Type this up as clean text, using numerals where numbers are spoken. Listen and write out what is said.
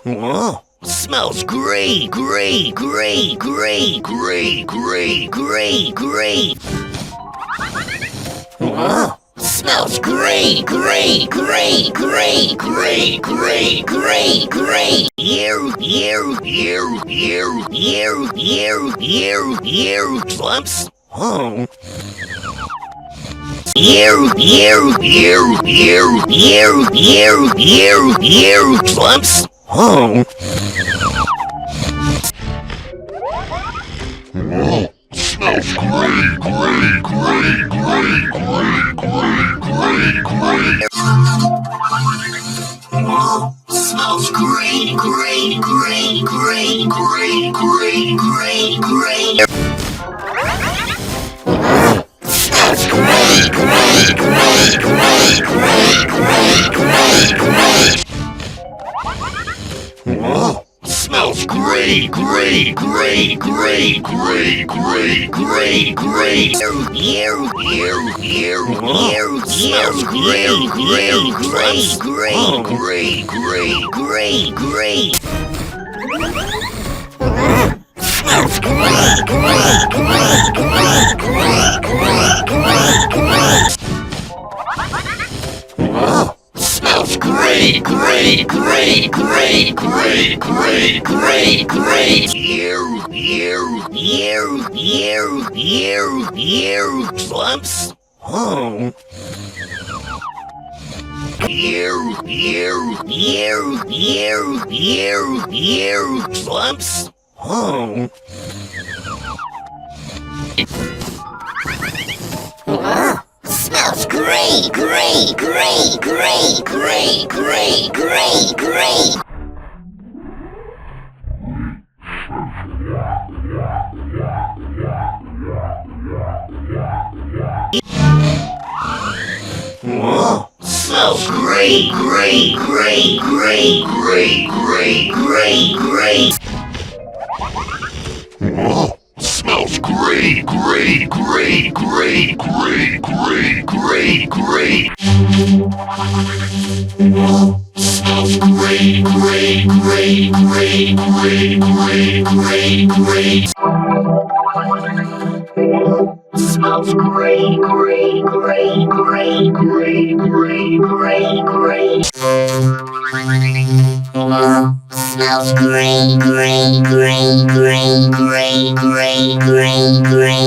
Whoa, smells great, great, great, great, great, great, great, great. Whoa, smells great, great, great, great, great, great, great, great. Slumps. Oh. Slumps. Oh. Whoa, smells great, great, great, great, great, great, great, great. Whoa, smells great, great, great, great, great, great, great, great. Smells great, great, great, great, great, great, great, great. Whoa, smells great, great, great, great, great, great, great, great. Smells great, great, great, great, great, great, great, great. Smells great, great, great, great, great, great, great, great. Whoa, smells great, great, great, great, great, great, great, great. Slumps. Oh. Slumps. Oh. Wow, smells great, great, great, great, great, great, great, great. Whoa, smells great, great, great, great, great, great, great, great. Whoa, smells great, great, great, great, great, great, great, great. Whoa, smells great, great, great, great, great, great, great, great. Whoa, smells great, great, great, great, great, great, great, great. Whoa, smells great, great, great, great, great, great, great, great.